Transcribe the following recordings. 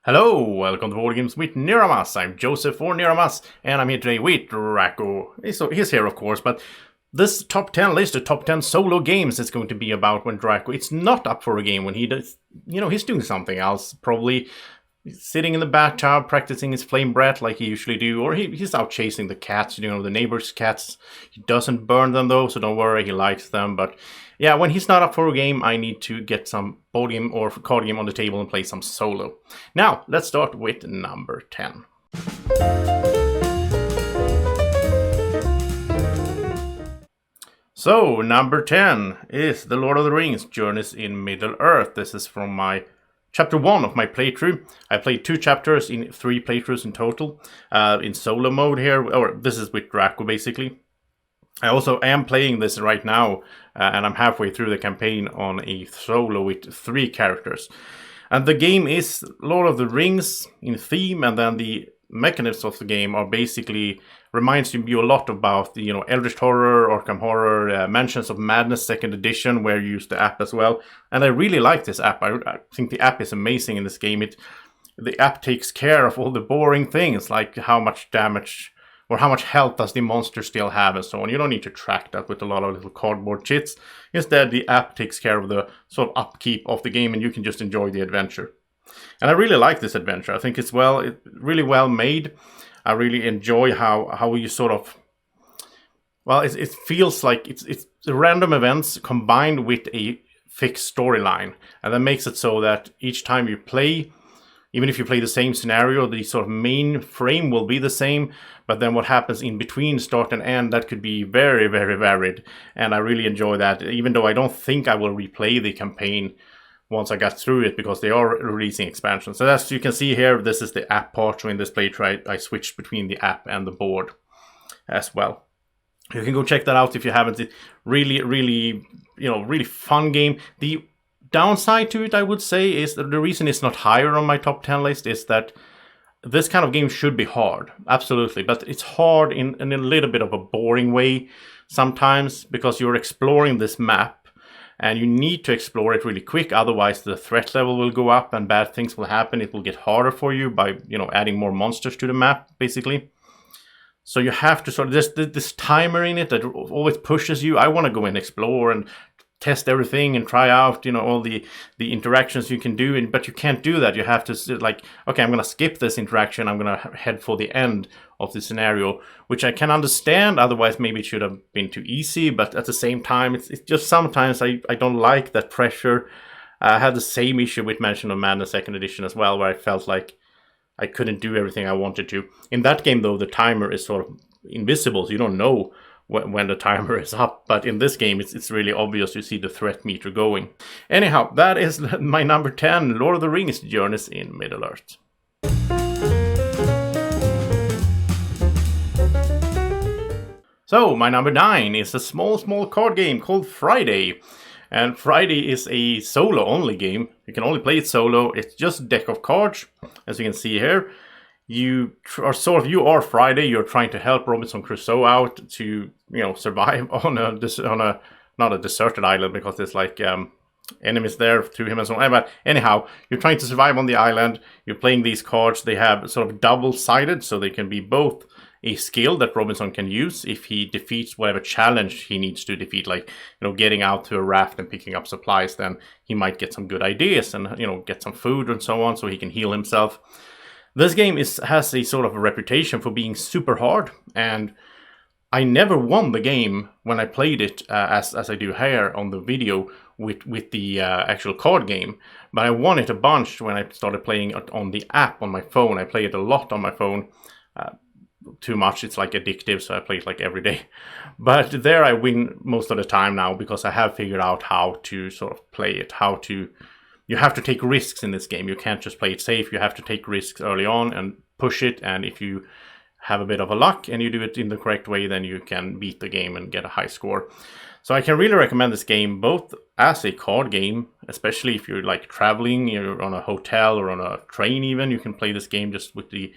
Hello, welcome to Boardgames with Niramas. I'm Joseph for Niramas, and I'm here today with Draco. He's here, of course, but this top 10 list, the top 10 solo games, is going to be about when Draco, it's not up for a game when he does, he's doing something else, probably sitting in the bathtub, practicing his flame breath like he usually do, or he's out chasing the cats, the neighbor's cats. He doesn't burn them though, so don't worry, he likes them, but yeah, when he's not up for a game, I need to get some board game or card game on the table and play some solo. Now, let's start with number 10. So, number 10 is The Lord of the Rings Journeys in Middle-earth. This is from my Chapter 1 of my playthrough. I played 2 chapters in 3 playthroughs in total, in solo mode here, or this is with Draco basically. I also am playing this right now, and I'm halfway through the campaign on a solo with 3 characters. And the game is Lord of the Rings in theme, and then the mechanisms of the game are basically reminds you a lot about the Eldritch Horror, Arkham Horror, Mansions of Madness 2nd edition, where you use the app as well. And I really like this app. I think the app is amazing in this game. The app takes care of all the boring things, like how much damage or how much health does the monster still have and so on. You don't need to track that with a lot of little cardboard chits. Instead, the app takes care of the sort of upkeep of the game, and you can just enjoy the adventure. And I really like this adventure. I think it's really well made. I really enjoy how you sort of, it feels like it's the random events combined with a fixed storyline, and that makes it so that each time you play, even if you play the same scenario, the sort of main frame will be the same, but then what happens in between start and end, that could be very, very varied, and I really enjoy that, even though I don't think I will replay the campaign once I got through it, because they are releasing expansions. So as you can see here, this is the app part. So in this playthrough, I switched between the app and the board as well. You can go check that out if you haven't. It's really, really, really fun game. The downside to it, I would say, is that the reason it's not higher on my top 10 list is that this kind of game should be hard. Absolutely. But it's hard in a little bit of a boring way sometimes, because you're exploring this map. And you need to explore it really quick, otherwise the threat level will go up and bad things will happen. It will get harder for you by, adding more monsters to the map, basically. So you have to sort of, there's this timer in it that always pushes you. I want to go and explore and test everything and try out, all the interactions you can do. But you can't do that. You have to okay, I'm going to skip this interaction. I'm going to head for the end of the scenario, which I can understand. Otherwise, maybe it should have been too easy. But at the same time, it's just sometimes I don't like that pressure. I had the same issue with Mansion of Madness 2nd edition as well, where I felt like I couldn't do everything I wanted to. In that game, though, the timer is sort of invisible, so you don't know when the timer is up, but in this game it's really obvious. You see the threat meter going. Anyhow, that is my number 10, Lord of the Rings Journeys in Middle-earth. So, my number 9 is a small card game called Friday. And Friday is a solo-only game. You can only play it solo. It's just a deck of cards, as you can see here. You are Friday. You're trying to help Robinson Crusoe out to survive on a not a deserted island, because there's like enemies there to him and so on. But anyhow, you're trying to survive on the island. You're playing these cards. They have sort of double-sided, so they can be both a skill that Robinson can use if he defeats whatever challenge he needs to defeat, like getting out to a raft and picking up supplies. Then he might get some good ideas and get some food and so on, so he can heal himself. This game has a sort of a reputation for being super hard, and I never won the game when I played it as I do here on the video with the actual card game. But I won it a bunch when I started playing it on the app on my phone. I play it a lot on my phone. Too much, it's like addictive, so I play it like every day. But there I win most of the time now, because I have figured out how to sort of play it, you have to take risks in this game. You can't just play it safe. You have to take risks early on and push it. And if you have a bit of a luck and you do it in the correct way, then you can beat the game and get a high score. So I can really recommend this game both as a card game, especially if you're like traveling, you're on a hotel or on a train even. You can play this game just with the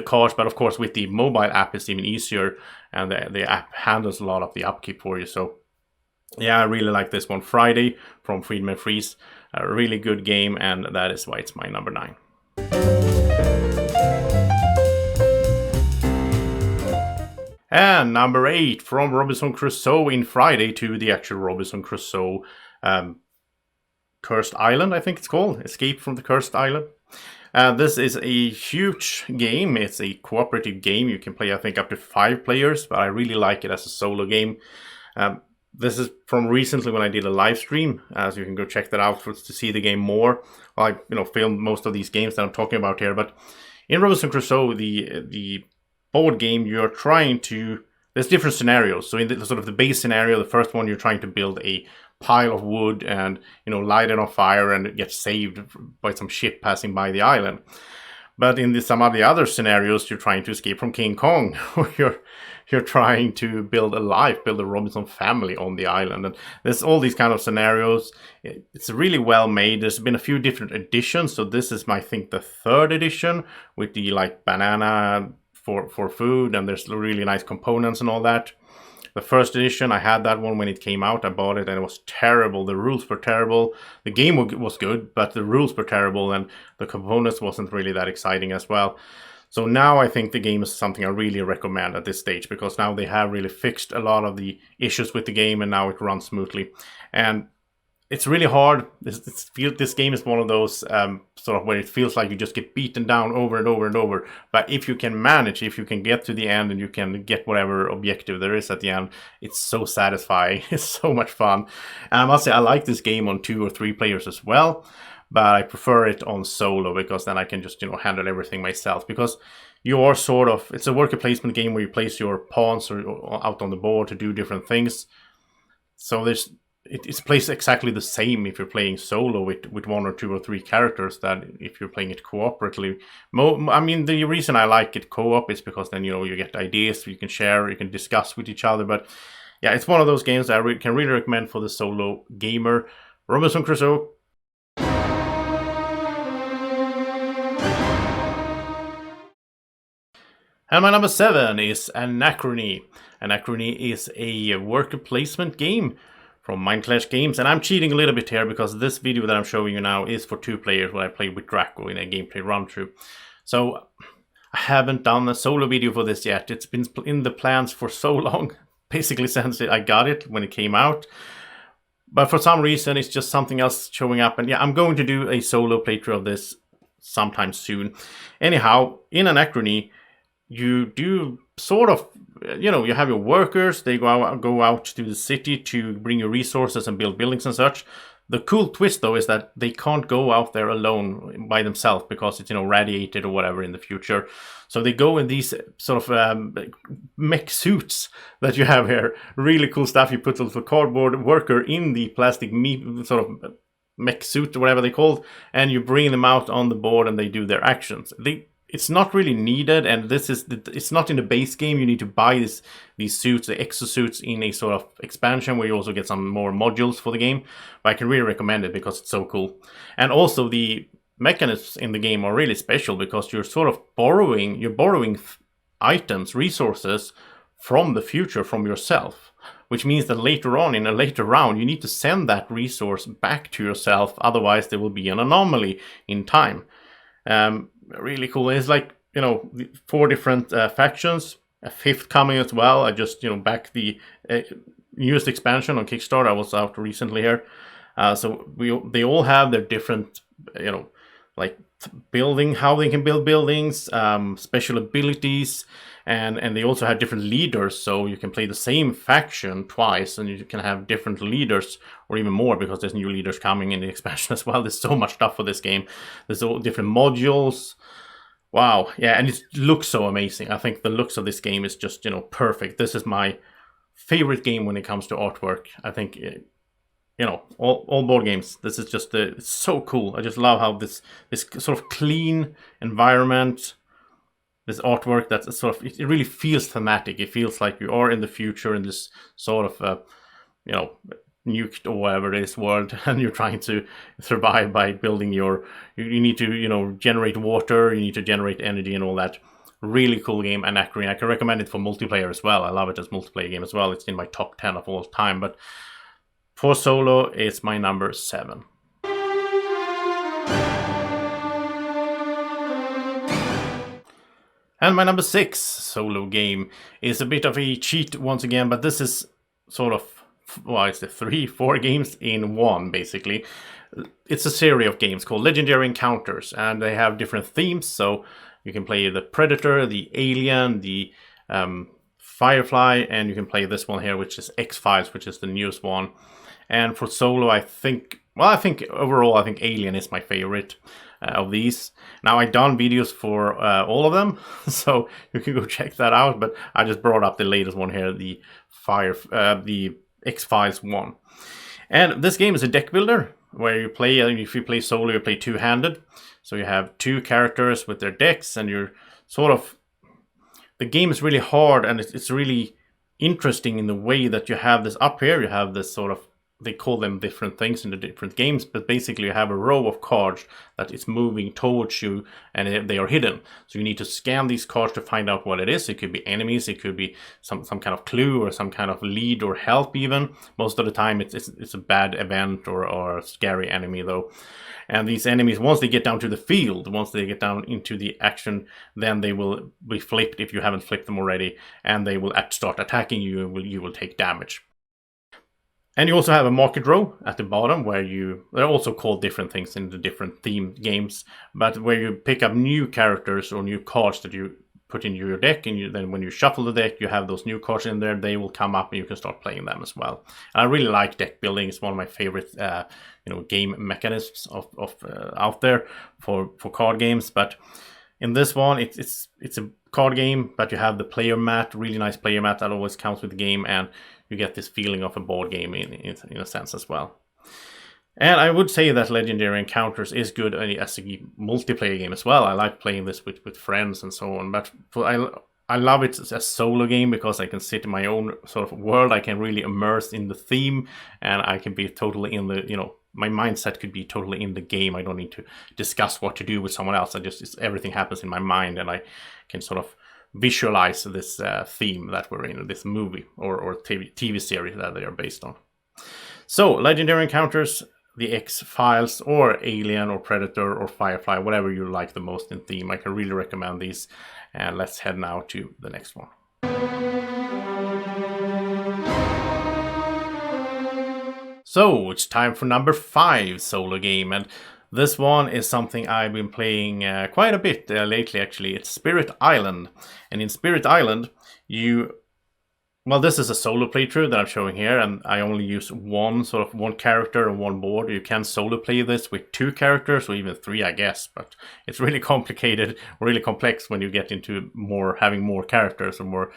cards, but of course with the mobile app it's even easier, and the app handles a lot of the upkeep for you. So yeah, I really like this one. Friday from Friedman Freeze. A really good game, and that is why it's my number 9. And number 8, from Robinson Crusoe in Friday to the actual Robinson Crusoe Cursed Island, I think it's called. Escape from the Cursed Island. This is a huge game. It's a cooperative game. You can play, I think, up to 5 players, but I really like it as a solo game. This is from recently when I did a live stream, so you can go check that out to see the game more. I filmed most of these games that I'm talking about here, but in Robinson Crusoe, the board game, you're trying to... There's different scenarios. So in the sort of the base scenario, the first one, you're trying to build a pile of wood and light it on fire and get saved by some ship passing by the island. But in some of the other scenarios, you're trying to escape from King Kong, or you're trying to build a Robinson family on the island. And there's all these kind of scenarios. It's really well made. There's been a few different editions. So this is, I think, the 3rd edition with the banana for food, and there's really nice components and all that. The 1st edition, I had that one when it came out. I bought it and it was terrible. The rules were terrible. The game was good, but the rules were terrible and the components wasn't really that exciting as well. So now I think the game is something I really recommend at this stage, because now they have really fixed a lot of the issues with the game and now it runs smoothly. And it's really hard. This game is one of those sort of where it feels like you just get beaten down over and over and over. But if you can manage, if you can get to the end and you can get whatever objective there is at the end, it's so satisfying. It's so much fun. And I must say, I like this game on 2 or 3 players as well. But I prefer it on solo, because then I can just, handle everything myself. Because you are sort of... It's a worker placement game where you place your pawns or out on the board to do different things. So it's placed exactly the same if you're playing solo with 1 or 2 or 3 characters that if you're playing it cooperatively. I mean, the reason I like it co-op is because then, you get ideas, you can share, you can discuss with each other. But yeah, it's one of those games that I can really recommend for the solo gamer. Robinson Crusoe. And my number 7 is Anachrony. Anachrony is a worker placement game from Mindclash Games, and I'm cheating a little bit here because this video that I'm showing you now is for 2 players where I played with Draco in a gameplay run-through. So I haven't done a solo video for this yet. It's been in the plans for so long, basically since I got it when it came out. But for some reason, it's just something else showing up. And yeah, I'm going to do a solo playthrough of this sometime soon. Anyhow, in Anachrony, you do sort of, you have your workers, they go out to the city to bring you resources and build buildings and such. The cool twist, though, is that they can't go out there alone by themselves because it's, radiated or whatever in the future. So they go in these sort of mech suits that you have here. Really cool stuff. You put a little cardboard worker in the plastic sort of mech suit or whatever they called, and you bring them out on the board and they do their actions. It's not really needed, and it's not in the base game. You need to buy these suits, the exosuits, in a sort of expansion where you also get some more modules for the game. But I can really recommend it because it's so cool. And also the mechanisms in the game are really special because you're sort of borrowing items, resources from the future, from yourself. Which means that later on, in a later round, you need to send that resource back to yourself. Otherwise, there will be an anomaly in time. Really cool. It's like, 4 different factions, a 5th coming as well. I just, back the newest expansion on Kickstarter. I was out recently here. So they all have their different, like building, how they can build buildings, special abilities, and they also have different leaders. So you can play the same faction twice and you can have different leaders or even more because there's new leaders coming in the expansion as well. There's so much stuff for this game. There's all different modules. Wow. Yeah, and it looks so amazing. I think the looks of this game is just, perfect. This is my favorite game when it comes to artwork. I think, all board games. This is just it's so cool. I just love how this sort of clean environment, this artwork that's sort of, it really feels thematic. It feels like you are in the future in this sort of, nuked or whatever it is world, and you're trying to survive by building you need to, generate water, you need to generate energy and all that. Really cool game, Anachrony. I can recommend it for multiplayer as well. I love it as multiplayer game as well. It's in my top 10 of all time, but for solo, it's my number 7. And my number 6 solo game is a bit of a cheat once again, but this is sort of, well, it's the 3-4 games in one, basically. It's a series of games called Legendary Encounters, and they have different themes, so you can play the Predator, the Alien, the Firefly, and you can play this one here, which is Xfiles, which is the newest one. And for solo, I think overall, I think Alien is my favorite of these. Now, I've done videos for all of them, so you can go check that out, but I just brought up the latest one here, the Xfiles one. And this game is a deck builder, where you play, if you play solo, you play two-handed. So you have two characters with their decks, and you're sort of... The game is really hard, and it's really interesting in the way that you have this up here. You have this sort of... They call them different things in the different games, but basically you have a row of cards that is moving towards you, and they are hidden. So you need to scan these cards to find out what it is. It could be enemies, it could be some kind of clue or some kind of lead or help even. Most of the time it's a bad event or a scary enemy though. And these enemies, once they get down to the field, once they get down into the action, then they will be flipped if you haven't flipped them already, and they will start attacking you, and you will take damage. And you also have a market row at the bottom where they're also called different things in the different themed games, but where you pick up new characters or new cards that you put into your deck, and then when you shuffle the deck, you have those new cards in there, they will come up and you can start playing them as well. And I really like deck building. It's one of my favorite game mechanisms out there for card games. But in this one, it's a card game, but you have the player mat, really nice player mat that always comes with the game, and you get this feeling of a board game in a sense as well. And I would say that Legendary Encounters is good as a multiplayer game as well. I like playing this with friends and so on, but I love it as a solo game because I can sit in my own sort of world. I can really immerse in the theme, and I can be totally in the, my mindset could be totally in the game. I don't need to discuss what to do with someone else. Everything happens in my mind, and I can sort of visualize this theme that we're in, this movie or TV series that they are based on. So, Legendary Encounters, the Xfiles, or Alien, or Predator, or Firefly, whatever you like the most in theme. I can really recommend these. And let's head now to the next one. So, it's time for number 5 solo game, and this one is something I've been playing quite a bit lately, actually. It's Spirit Island. And in Spirit Island, this is a solo playthrough that I'm showing here, and I only use one character and one board. You can solo play this with 2 characters, or even 3, I guess, but it's really complicated, really complex when you get into having more characters or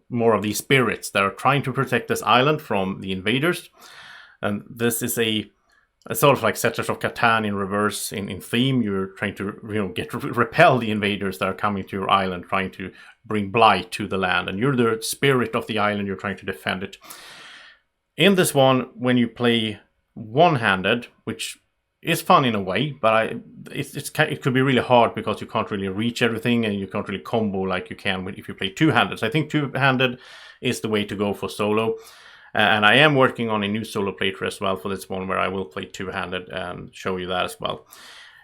more of these spirits that are trying to protect this island from the invaders. And this is a sort of like Settlers of Catan in reverse in theme. You're trying to repel the invaders that are coming to your island, trying to bring blight to the land, and you're the spirit of the island. You're trying to defend it. In this one, when you play one-handed, which is fun in a way, but it could be really hard because you can't really reach everything, and you can't really combo like you can if you play two-handed. So I think two-handed is the way to go for solo. And I am working on a new solo playthrough as well for this one, where I will play two-handed and show you that as well.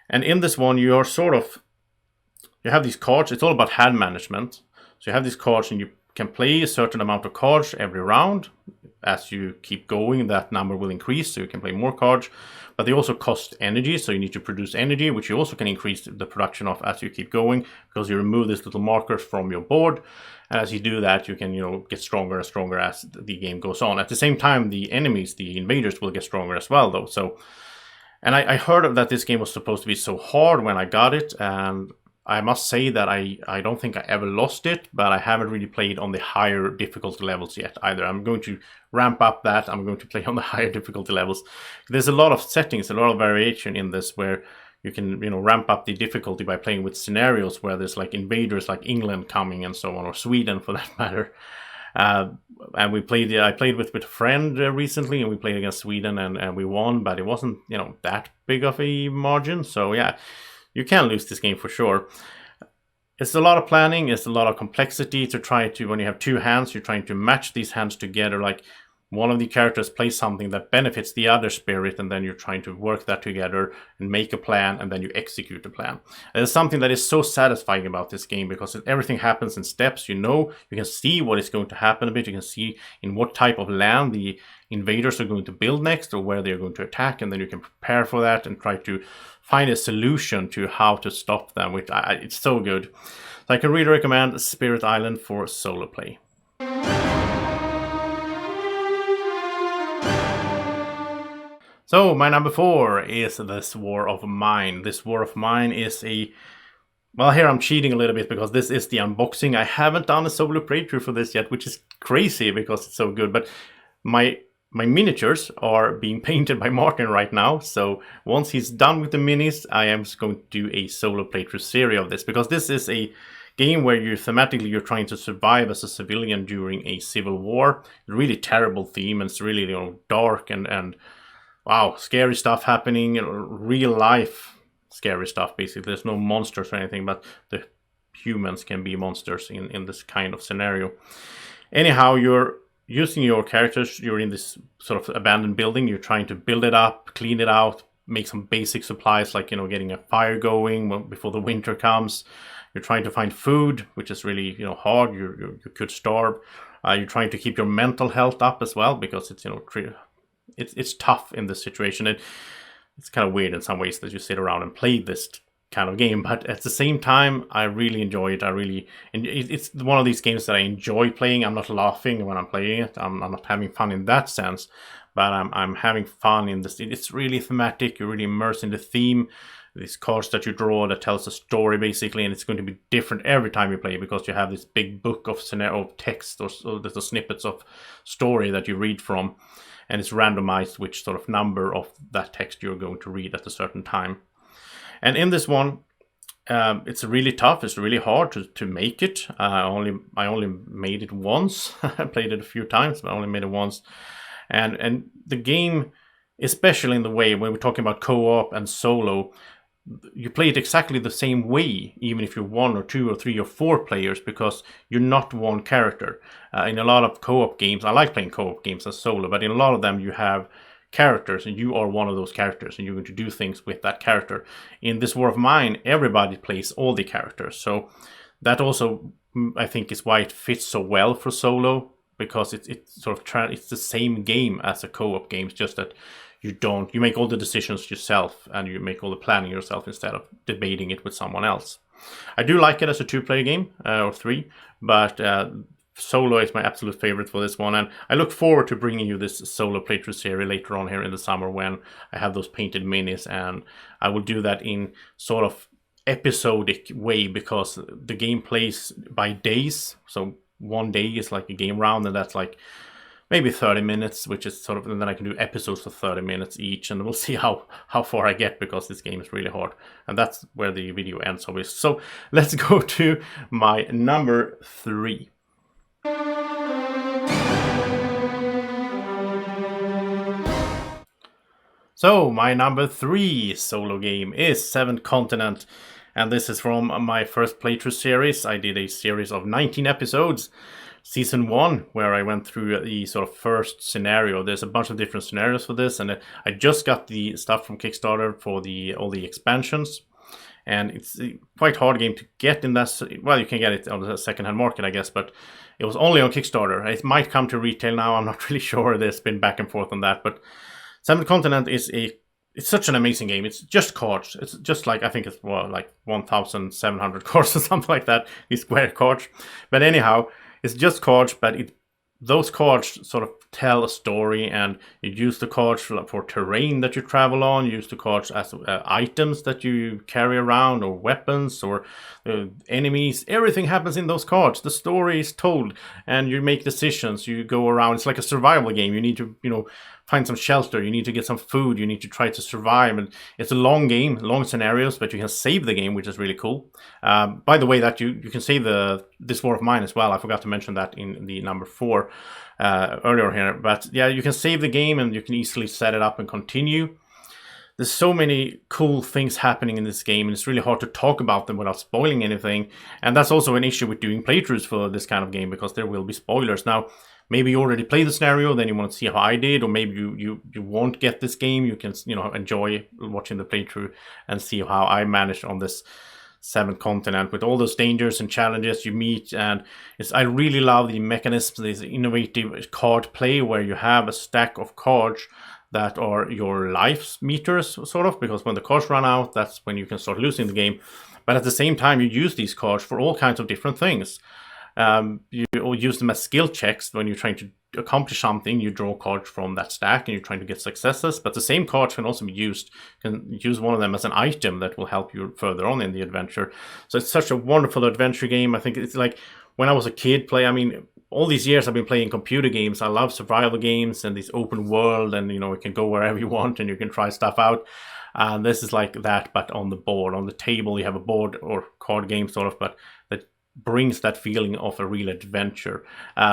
And in this one, you have these cards. It's all about hand management. So you have these cards, and you can play a certain amount of cards every round. As you keep going, that number will increase, so you can play more cards. But they also cost energy, so you need to produce energy, which you also can increase the production of as you keep going, because you remove these little markers from your board. And as you do that, you can get stronger and stronger as the game goes on. At the same time, the enemies, the invaders, will get stronger as well, though. So, and I heard that this game was supposed to be so hard when I got it, and I must say that I don't think I ever lost it, but I haven't really played on the higher difficulty levels yet either. I'm going to ramp up that. I'm going to play on the higher difficulty levels. There's a lot of settings, a lot of variation in this, where you can ramp up the difficulty by playing with scenarios where there's like invaders like England coming and so on, or Sweden for that matter. And I played with a friend recently, and we played against Sweden, and we won, but it wasn't that big of a margin. So yeah, you can lose this game for sure. It's a lot of planning, it's a lot of complexity to try to, when you have 2 hands, you're trying to match these hands together. Like, one of the characters plays something that benefits the other spirit, and then you're trying to work that together and make a plan, and then you execute the plan. And it's something that is so satisfying about this game, because everything happens in steps. You can see what is going to happen a bit. You can see in what type of land the invaders are going to build next, or where they're going to attack, and then you can prepare for that and try to find a solution to how to stop them, which it's so good. So I can really recommend Spirit Island for solo play. So my number 4 is This War of Mine. This War of Mine is well, here I'm cheating a little bit because this is the unboxing. I haven't done a solo playthrough for this yet, which is crazy because it's so good. But my miniatures are being painted by Martin right now. So once he's done with the minis, I am going to do a solo playthrough series of this, because this is a game where you're trying to survive as a civilian during a civil war. Really terrible theme, and it's really dark and wow, scary stuff happening, real life scary stuff basically. There's no monsters or anything, but the humans can be monsters in this kind of scenario. Anyhow, you're using your characters, you're in this sort of abandoned building, you're trying to build it up, clean it out, make some basic supplies like, getting a fire going before the winter comes. You're trying to find food, which is really, hard. You could starve. You're trying to keep your mental health up as well, because it's, it's tough in this situation. It's kind of weird in some ways that you sit around and play this kind of game, but at the same time, I really enjoy it. It's one of these games that I enjoy playing. I'm not laughing when I'm playing it. I'm not having fun in that sense, but I'm having fun in this. It's really thematic. You're really immersed in the theme. These cards that you draw that tells a story basically, and it's going to be different every time you play, because you have this big book of text or the snippets of story that you read from, and it's randomized which sort of number of that text you're going to read at a certain time. And in this one, it's really tough. It's really hard to make it. I only made it once. I played it a few times, but I only made it once. And the game, especially in the way when we're talking about co-op and solo, you play it exactly the same way, even if you're 1 or 2 or 3 or 4 players, because you're not one character. In a lot of co-op games, I like playing co-op games as solo, but in a lot of them you have characters, and you are one of those characters, and you're going to do things with that character. In This War of Mine, everybody plays all the characters, so that also, I think, is why it fits so well for solo, because it's the same game as a co-op game, it's just that you make all the decisions yourself, and you make all the planning yourself instead of debating it with someone else. I do like it as a 2-player game, or 3, but solo is my absolute favorite for this one, and I look forward to bringing you this solo playthrough series later on here in the summer when I have those painted minis, and I will do that in sort of episodic way, because the game plays by days, so one day is like a game round, and that's like maybe 30 minutes, which is sort of, and then I can do episodes for 30 minutes each, and we'll see how far I get, because this game is really hard. And that's where the video ends, obviously. So let's go to my number 3. So my number 3 solo game is Seventh Continent, and this is from my first playthrough series. I did a series of 19 episodes. Season 1, where I went through the sort of first scenario. There's a bunch of different scenarios for this, and I just got the stuff from Kickstarter for all the expansions, and it's a quite hard game to get in that. Well, you can get it on the secondhand market, I guess, but it was only on Kickstarter. It might come to retail now. I'm not really sure. There's been back and forth on that, but Seventh Continent it's such an amazing game. It's just cards. It's just like, I think it's like 1,700 cards or something like that. These square cards, but anyhow. It's just cards, but those cards sort of tell a story, and you use the cards for terrain that you travel on, you use the cards as items that you carry around, or weapons, or enemies. Everything happens in those cards. The story is told, and you make decisions. You go around. It's like a survival game. You need to, find some shelter. You need to get some food. You need to try to survive. And it's a long game, long scenarios, but you can save the game, which is really cool. By the way, that you can save This War of Mine as well. I forgot to mention that in the number 4 earlier here. But yeah, you can save the game, and you can easily set it up and continue. There's so many cool things happening in this game, and it's really hard to talk about them without spoiling anything. And that's also an issue with doing playthroughs for this kind of game, because there will be spoilers. Now, maybe you already played the scenario, then you want to see how I did, or maybe you won't get this game. You can, you know, enjoy watching the playthrough and see how I managed on this 7th continent with all those dangers and challenges you meet. And I really love the mechanisms, this innovative card play where you have a stack of cards that are your life meters, sort of, because when the cards run out, that's when you can start losing the game. But at the same time, you use these cards for all kinds of different things. You use them as skill checks when you're trying to accomplish something. You draw cards from that stack and you're trying to get successes, but the same cards can also be used. You can use one of them as an item that will help you further on in the adventure. So it's such a wonderful adventure game. I think it's like when I was a kid all these years I've been playing computer games. I love survival games and this open world, and you know, you can go wherever you want and you can try stuff out. And this is like that, but on the board, on the table. You have a board or card game sort of, but that brings that feeling of a real adventure.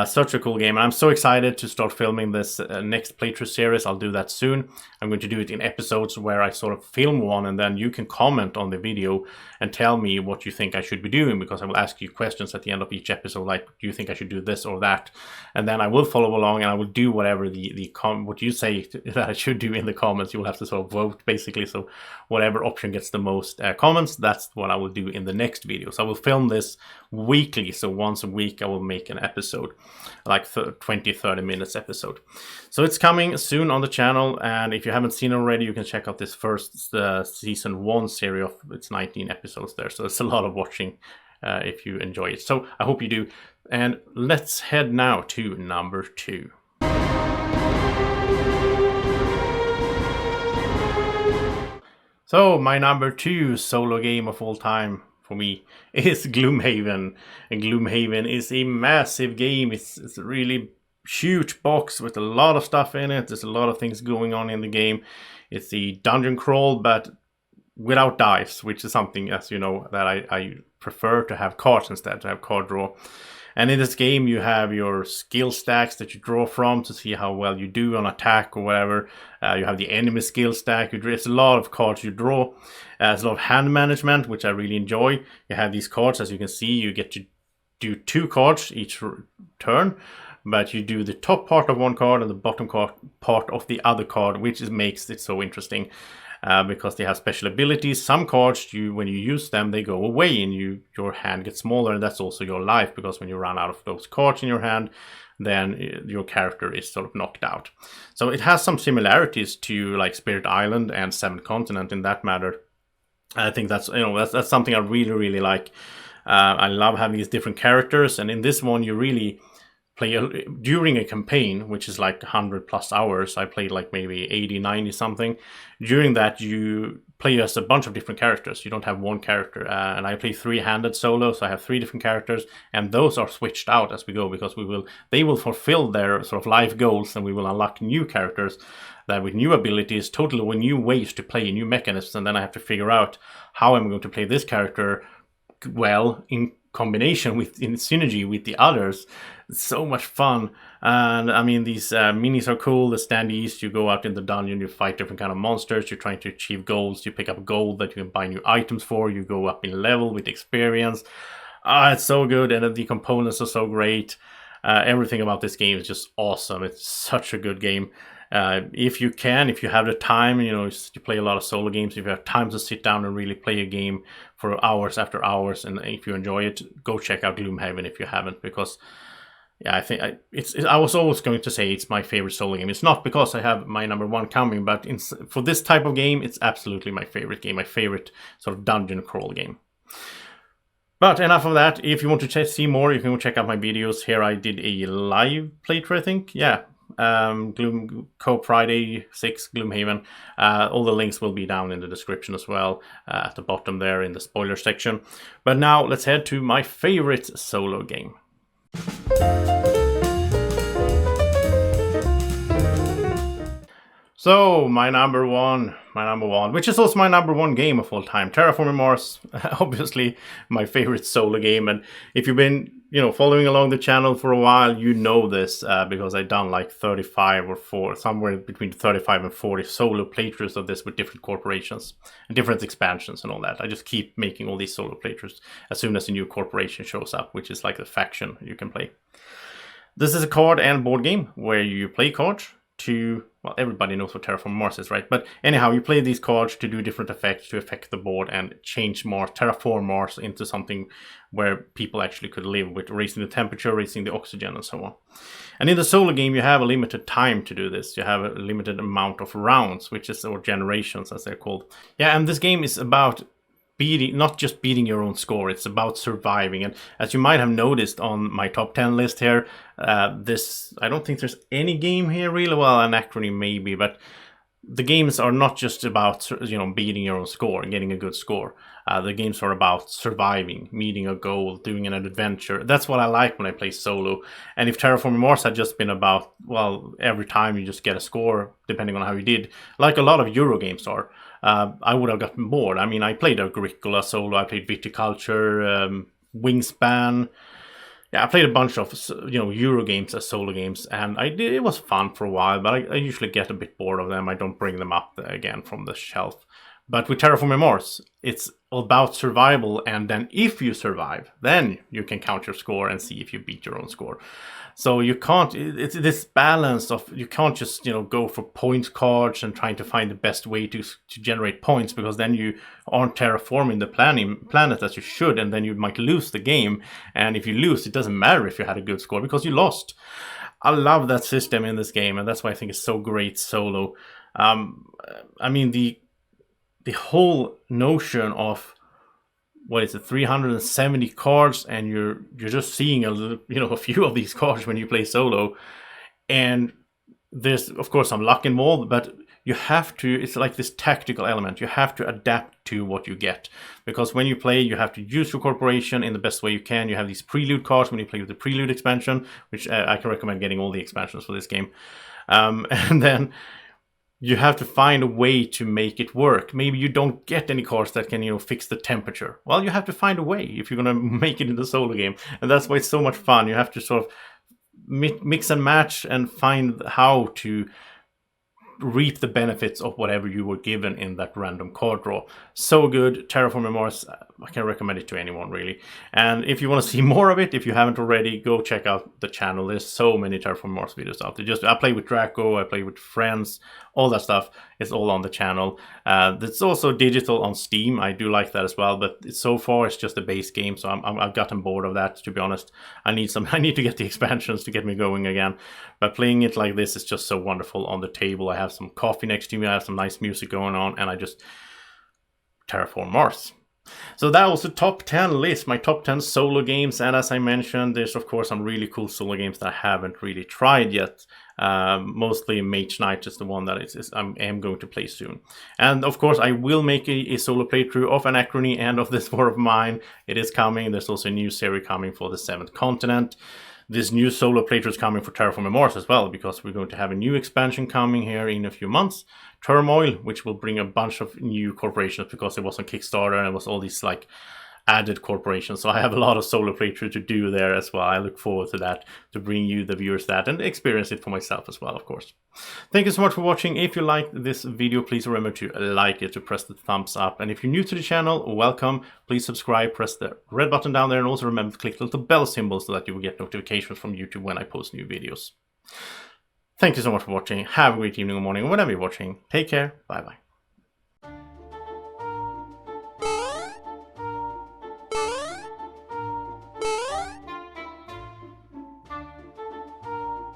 Such a cool game. And I'm so excited to start filming this next playthrough series. I'll do that soon. I'm going to do it in episodes where I sort of film one, and then you can comment on the video and tell me what you think I should be doing, because I will ask you questions at the end of each episode, like, do you think I should do this or that? And then I will follow along and I will do whatever what you say that I should do in the comments. You will have to sort of vote, basically. So whatever option gets the most comments, that's what I will do in the next video. So I will film this weekly, so once a week I will make an episode, like 20-30 minutes episode. So it's coming soon on the channel, and if you haven't seen it already, you can check out this first season 1 series of its 19 episodes there. So it's a lot of watching if you enjoy it. So I hope you do. And let's head now to number 2. So my number 2 solo game of all time for me is Gloomhaven. And Gloomhaven is a massive game. It's a really huge box with a lot of stuff in it. There's a lot of things going on in the game. It's a dungeon crawl, but without dice, which is something, as you know, that I prefer to have cards instead, to have card draw. And in this game, you have your skill stacks that you draw from to see how well you do on attack or whatever. You have the enemy skill stack. It's a lot of cards you draw. There's a lot of hand management, which I really enjoy. You have these cards, as you can see, you get to do 2 cards each turn, but you do the top part of one card and the bottom part of the other card, which makes it so interesting. Because they have special abilities. Some cards, when you use them, they go away and your hand gets smaller, and that's also your life, because when you run out of those cards in your hand, then your character is sort of knocked out. So it has some similarities to like Spirit Island and 7th Continent in that matter. I think that's something I really, really like. I love having these different characters, and in this one you really play during a campaign, which is like 100+ hours. I played like maybe 80, 90 something. During that, you play as a bunch of different characters. You don't have one character. And I play 3-handed solo, so I have 3 different characters, and those are switched out as we go, because they will fulfill their sort of life goals, and we will unlock new characters that with new abilities, totally with new ways to play, new mechanisms, and then I have to figure out how I'm going to play this character well in combination in synergy with the others. It's so much fun. And I mean, these minis are cool. The standees, you go out in the dungeon, you fight different kind of monsters, you're trying to achieve goals, you pick up gold that you can buy new items for, you go up in level with experience. It's so good, and the components are so great. Everything about this game is just awesome. It's such a good game. If you have the time, you play a lot of solo games, if you have time to sit down and really play a game for hours after hours, and if you enjoy it, go check out Gloomhaven if you haven't, because I think I was always going to say it's my favorite solo game. It's not because I have my number 1 coming, but for this type of game, it's absolutely my favorite game, my favorite sort of dungeon crawl game. But enough of that. If you want to see more, you can go check out my videos. Here I did a live playthrough, I think. Yeah. Co Friday 6 Gloomhaven. All the links will be down in the description as well, at the bottom there in the spoiler section. But now let's head to my favorite solo game. So my number one, which is also my number 1 game of all time, Terraforming Mars. Obviously my favorite solo game, and if you've been following along the channel for a while, you know this, because I've done like 35 or somewhere between 35 and 40 solo playthroughs of this with different corporations and different expansions and all that. I just keep making all these solo playthroughs as soon as a new corporation shows up, which is like a faction you can play. This is a card and board game where you play cards to, well, everybody knows what Terraforming Mars is, right? But anyhow, you play these cards to do different effects to affect the board and change Mars, terraform Mars into something where people actually could live, with raising the temperature, raising the oxygen, and so on. And in the solo game, you have a limited time to do this. You have a limited amount of rounds, or generations, as they're called. Yeah, and this game is about not just beating your own score, it's about surviving. And as you might have noticed on my top 10 list here, I don't think there's any game here really. Well, Anachrony maybe, but the games are not just about beating your own score and getting a good score. The games are about surviving, meeting a goal, doing an adventure. That's what I like when I play solo. And if Terraforming Mars had just been about, well, every time you just get a score depending on how you did, like a lot of Euro games are, I would have gotten bored. I mean, I played Agricola solo, I played Viticulture, Wingspan. Yeah, I played a bunch of Euro games as solo games, and it was fun for a while, but I usually get a bit bored of them. I don't bring them up again from the shelf. But with Terraforming Mars, it's about survival, and then if you survive, then you can count your score and see if you beat your own score. So you can't, it's this balance of, you can't just, go for point cards and trying to find the best way to generate points, because then you aren't terraforming the planet as you should, and then you might lose the game. And if you lose, it doesn't matter if you had a good score, because you lost. I love that system in this game, and that's why I think it's so great solo. I mean, the whole notion of, 370 cards, and you're just seeing a few of these cards when you play solo, and there's of course some luck involved, but you have to, it's like this tactical element, you have to adapt to what you get, because when you play, you have to use your corporation in the best way you can. You have these prelude cards when you play with the prelude expansion, which I can recommend getting all the expansions for this game, and then you have to find a way to make it work. Maybe you don't get any cards that can, fix the temperature. Well, you have to find a way if you're going to make it in the solo game. And that's why it's so much fun. You have to sort of mix and match and find how to reap the benefits of whatever you were given in that random card draw. So good. Terraforming Mars, I can recommend it to anyone really. And if you want to see more of it, if you haven't already, go check out the channel. There's so many Terraforming Mars videos out there. I play with Draco, I play with friends, all that stuff is all on the channel. It's also digital on Steam. I do like that as well, but so far it's just a base game, so I've gotten bored of that, to be honest. I need to get the expansions to get me going again. But playing it like this is just so wonderful on the table. I have some coffee next to me, I have some nice music going on, and I just terraform Mars. So that was the top 10 list, my top 10 solo games. And as I mentioned, there's of course some really cool solo games that I haven't really tried yet. Mostly Mage Knight is the one that I am going to play soon. And of course I will make a solo playthrough of Anachrony and of this War of Mine. It is coming. There's also a new series coming for the 7th continent. This new solo playthrough is coming for Terraforming Mars as well, because we're going to have a new expansion coming here in a few months, Turmoil, which will bring a bunch of new corporations, because it was on Kickstarter and it was all these like added corporations. So I have a lot of solo playthrough to do there as well. I look forward to that, to bring you, the viewers, that and experience it for myself as well, of course. Thank you so much for watching. If you liked this video, please remember to like it, to press the thumbs up. And if you're new to the channel, welcome. Please subscribe, press the red button down there, and also remember to click the little bell symbol so that you will get notifications from YouTube when I post new videos. Thank you so much for watching. Have a great evening or morning, or whenever you're watching. Take care. Bye-bye.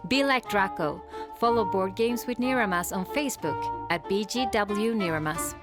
Be like Draco. Follow Board Games with Niramas on Facebook at BGW Niramas.